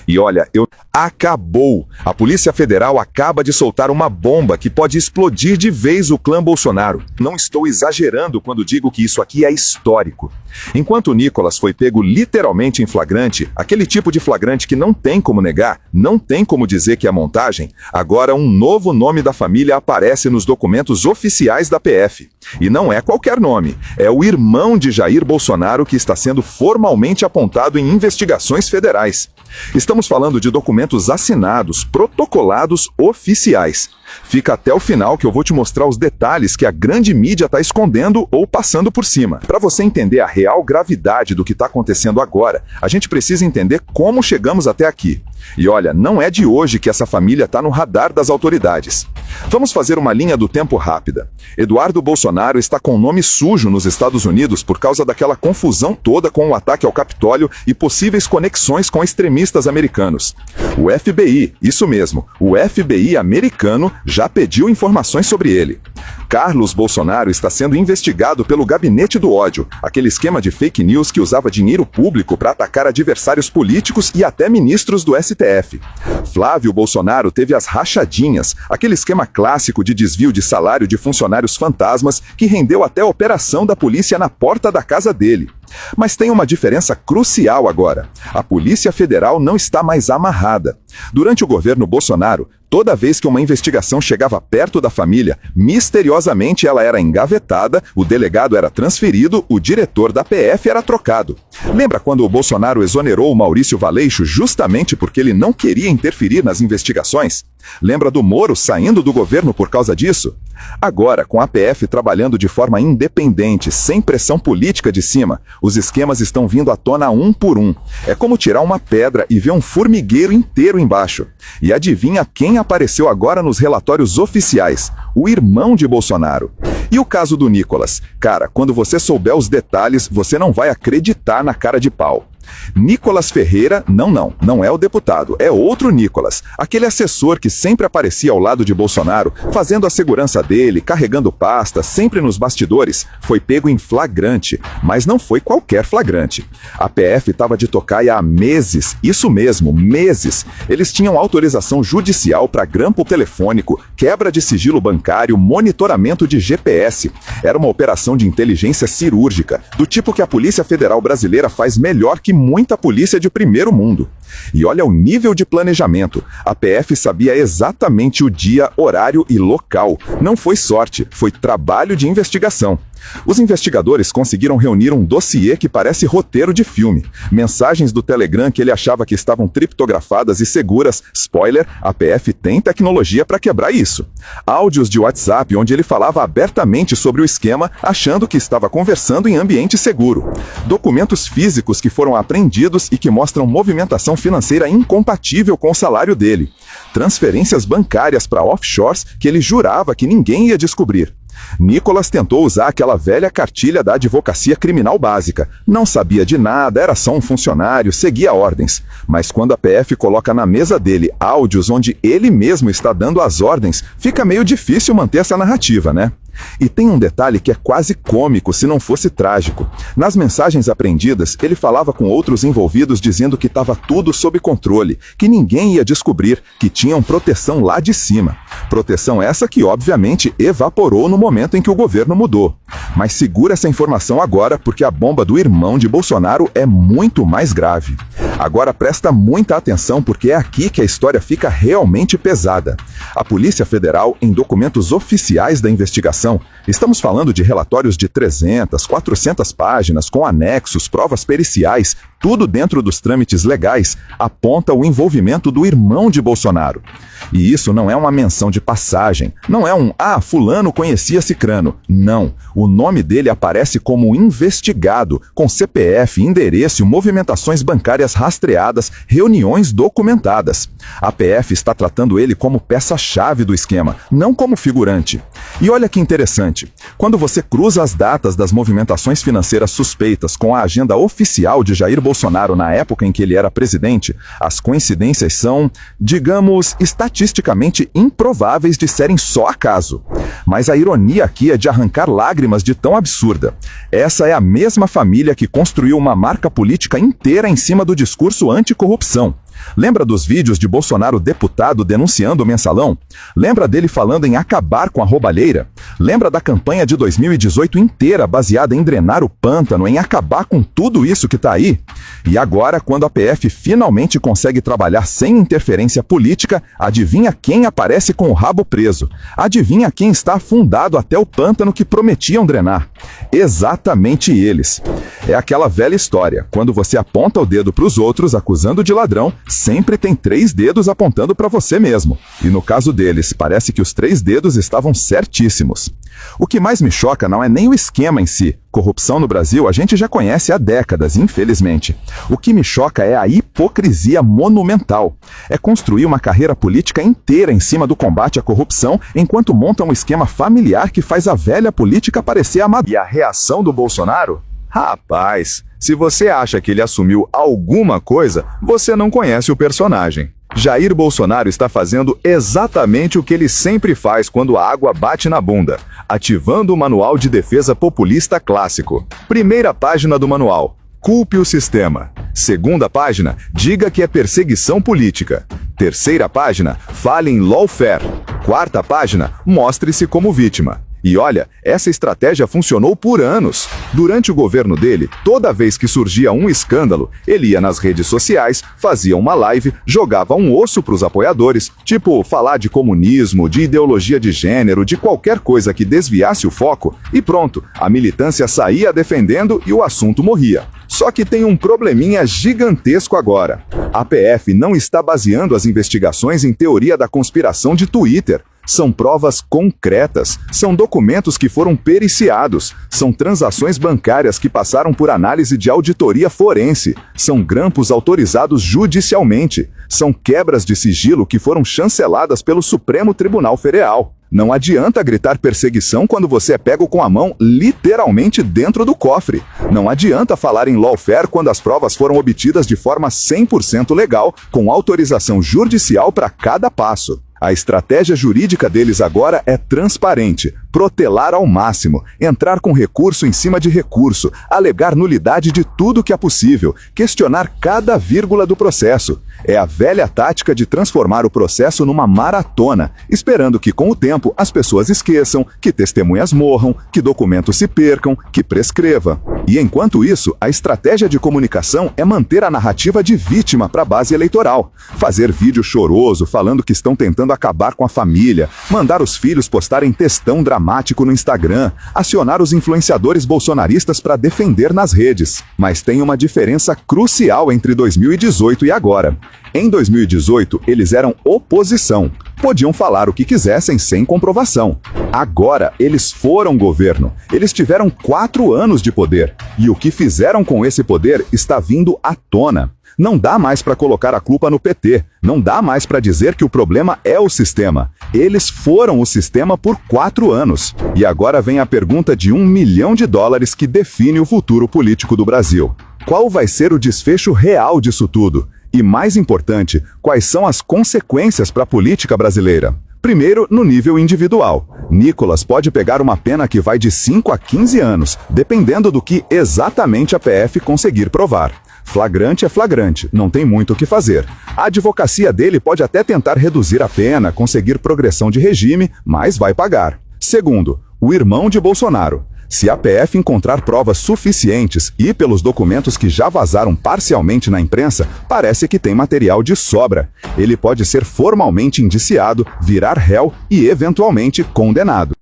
E olha, acabou! A Polícia Federal acaba de soltar uma bomba que pode explodir de vez o clã Bolsonaro. Não estou exagerando quando digo que isso aqui é histórico. Enquanto o Nicolas foi pego literalmente em flagrante, aquele tipo de flagrante que não tem como negar, não tem como dizer que é montagem, agora um novo nome da família aparece nos documentos oficiais da PF. E não é qualquer nome, é o irmão de Jair Bolsonaro que está sendo formalmente apontado em investigações federais. Estamos falando de documentos assinados, protocolados, oficiais. Fica até o final que eu vou te mostrar os detalhes que a grande mídia está escondendo ou passando por cima. Para você entender a real gravidade do que está acontecendo agora, a gente precisa entender como chegamos até aqui. E olha, não é de hoje que essa família está no radar das autoridades. Vamos fazer uma linha do tempo rápida. Eduardo Bolsonaro está com nome sujo nos Estados Unidos por causa daquela confusão toda com o ataque ao Capitólio e possíveis conexões com extremistas americanos. O FBI, isso mesmo, o FBI americano já pediu informações sobre ele. Carlos Bolsonaro está sendo investigado pelo Gabinete do Ódio, aquele esquema de fake news que usava dinheiro público para atacar adversários políticos e até ministros do STF. Flávio Bolsonaro teve as rachadinhas, aquele esquema clássico de desvio de salário de funcionários fantasmas que rendeu até a operação da polícia na porta da casa dele. Mas tem uma diferença crucial agora. A Polícia Federal não está mais amarrada. Durante o governo Bolsonaro, toda vez que uma investigação chegava perto da família, misteriosamente ela era engavetada, o delegado era transferido, o diretor da PF era trocado. Lembra quando o Bolsonaro exonerou o Maurício Valeixo justamente porque ele não queria interferir nas investigações? Lembra do Moro saindo do governo por causa disso? Agora, com a PF trabalhando de forma independente, sem pressão política de cima, os esquemas estão vindo à tona um por um. É como tirar uma pedra e ver um formigueiro inteiro embaixo. E adivinha quem apareceu agora nos relatórios oficiais? O irmão de Bolsonaro. E o caso do Nicolas? Cara, quando você souber os detalhes, você não vai acreditar na cara de pau. Nicolas Ferreira, não é o deputado, é outro Nicolas, aquele assessor que sempre aparecia ao lado de Bolsonaro, fazendo a segurança dele, carregando pasta, sempre nos bastidores, foi pego em flagrante, mas não foi qualquer flagrante. A PF estava de tocaia há meses, isso mesmo, meses. Eles tinham autorização judicial para grampo telefônico, quebra de sigilo bancário, monitoramento de GPS. Era uma operação de inteligência cirúrgica, do tipo que a Polícia Federal brasileira faz melhor que muita polícia de primeiro mundo. E olha o nível de planejamento. A PF sabia exatamente o dia, horário e local. Não foi sorte, foi trabalho de investigação. Os investigadores conseguiram reunir um dossiê que parece roteiro de filme. Mensagens do Telegram que ele achava que estavam criptografadas e seguras. Spoiler, a PF tem tecnologia para quebrar isso. Áudios de WhatsApp onde ele falava abertamente sobre o esquema, achando que estava conversando em ambiente seguro. Documentos físicos que foram apreendidos e que mostram movimentação financeira incompatível com o salário dele. Transferências bancárias para offshores que ele jurava que ninguém ia descobrir. Nicolas tentou usar aquela velha cartilha da advocacia criminal básica. Não sabia de nada, era só um funcionário, seguia ordens. Mas quando a PF coloca na mesa dele áudios onde ele mesmo está dando as ordens, fica meio difícil manter essa narrativa, né? E tem um detalhe que é quase cômico, se não fosse trágico. Nas mensagens apreendidas, ele falava com outros envolvidos dizendo que estava tudo sob controle, que ninguém ia descobrir, que tinham proteção lá de cima. Proteção essa que, obviamente, evaporou no momento em que o governo mudou. Mas segura essa informação agora, porque a bomba do irmão de Bolsonaro é muito mais grave. Agora presta muita atenção, porque é aqui que a história fica realmente pesada. A Polícia Federal, em documentos oficiais da investigação, estamos falando de relatórios de 300, 400 páginas, com anexos, provas periciais, tudo dentro dos trâmites legais, aponta o envolvimento do irmão de Bolsonaro. E isso não é uma menção de passagem, não é um fulano conhecia cicrano. Não, o nome dele aparece como investigado, com CPF, endereço, movimentações bancárias rastreadas, reuniões documentadas. A PF está tratando ele como peça-chave do esquema, não como figurante. E olha que interessante, quando você cruza as datas das movimentações financeiras suspeitas com a agenda oficial de Jair Bolsonaro na época em que ele era presidente, as coincidências são, digamos, estatisticamente improváveis de serem só acaso. Mas a ironia aqui é de arrancar lágrimas de tão absurda. Essa é a mesma família que construiu uma marca política inteira em cima do discurso anticorrupção. Lembra dos vídeos de Bolsonaro deputado denunciando o mensalão? Lembra dele falando em acabar com a roubalheira? Lembra da campanha de 2018 inteira baseada em drenar o pântano, em acabar com tudo isso que tá aí? E agora, quando a PF finalmente consegue trabalhar sem interferência política, adivinha quem aparece com o rabo preso? Adivinha quem está afundado até o pântano que prometiam drenar? Exatamente eles. É aquela velha história, quando você aponta o dedo para os outros acusando de ladrão, sempre tem 3 dedos apontando para você mesmo. E no caso deles, parece que os 3 dedos estavam certíssimos. O que mais me choca não é nem o esquema em si. Corrupção no Brasil a gente já conhece há décadas, infelizmente. O que me choca é a hipocrisia monumental. É construir uma carreira política inteira em cima do combate à corrupção, enquanto montam um esquema familiar que faz a velha política parecer amadora. E a reação do Bolsonaro? Rapaz, se você acha que ele assumiu alguma coisa, você não conhece o personagem. Jair Bolsonaro está fazendo exatamente o que ele sempre faz quando a água bate na bunda, ativando o Manual de Defesa Populista Clássico. Primeira página do manual: culpe o sistema. Segunda página: diga que é perseguição política. Terceira página: fale em lawfare. Quarta página: mostre-se como vítima. E olha, essa estratégia funcionou por anos. Durante o governo dele, toda vez que surgia um escândalo, ele ia nas redes sociais, fazia uma live, jogava um osso para os apoiadores, tipo falar de comunismo, de ideologia de gênero, de qualquer coisa que desviasse o foco, e pronto, a militância saía defendendo e o assunto morria. Só que tem um probleminha gigantesco agora. A PF não está baseando as investigações em teoria da conspiração de Twitter. São provas concretas, são documentos que foram periciados, são transações bancárias que passaram por análise de auditoria forense, são grampos autorizados judicialmente, são quebras de sigilo que foram chanceladas pelo Supremo Tribunal Federal. Não adianta gritar perseguição quando você é pego com a mão literalmente dentro do cofre. Não adianta falar em lawfare quando as provas foram obtidas de forma 100% legal, com autorização judicial para cada passo. A estratégia jurídica deles agora é transparente, protelar ao máximo, entrar com recurso em cima de recurso, alegar nulidade de tudo que é possível, questionar cada vírgula do processo. É a velha tática de transformar o processo numa maratona, esperando que com o tempo as pessoas esqueçam, que testemunhas morram, que documentos se percam, que prescreva. E enquanto isso, a estratégia de comunicação é manter a narrativa de vítima para a base eleitoral. Fazer vídeo choroso falando que estão tentando acabar com a família, mandar os filhos postarem textão dramático no Instagram, acionar os influenciadores bolsonaristas para defender nas redes. Mas tem uma diferença crucial entre 2018 e agora. Em 2018, eles eram oposição. Podiam falar o que quisessem sem comprovação. Agora, eles foram governo. Eles tiveram 4 anos de poder. E o que fizeram com esse poder está vindo à tona. Não dá mais para colocar a culpa no PT. Não dá mais para dizer que o problema é o sistema. Eles foram o sistema por 4 anos. E agora vem a pergunta de $1 milhão que define o futuro político do Brasil. Qual vai ser o desfecho real disso tudo? E mais importante, quais são as consequências para a política brasileira? Primeiro, no nível individual. Nicolas pode pegar uma pena que vai de 5 a 15 anos, dependendo do que exatamente a PF conseguir provar. Flagrante é flagrante, não tem muito o que fazer. A advocacia dele pode até tentar reduzir a pena, conseguir progressão de regime, mas vai pagar. Segundo, o irmão de Bolsonaro. Se a PF encontrar provas suficientes e pelos documentos que já vazaram parcialmente na imprensa, parece que tem material de sobra. Ele pode ser formalmente indiciado, virar réu e eventualmente condenado.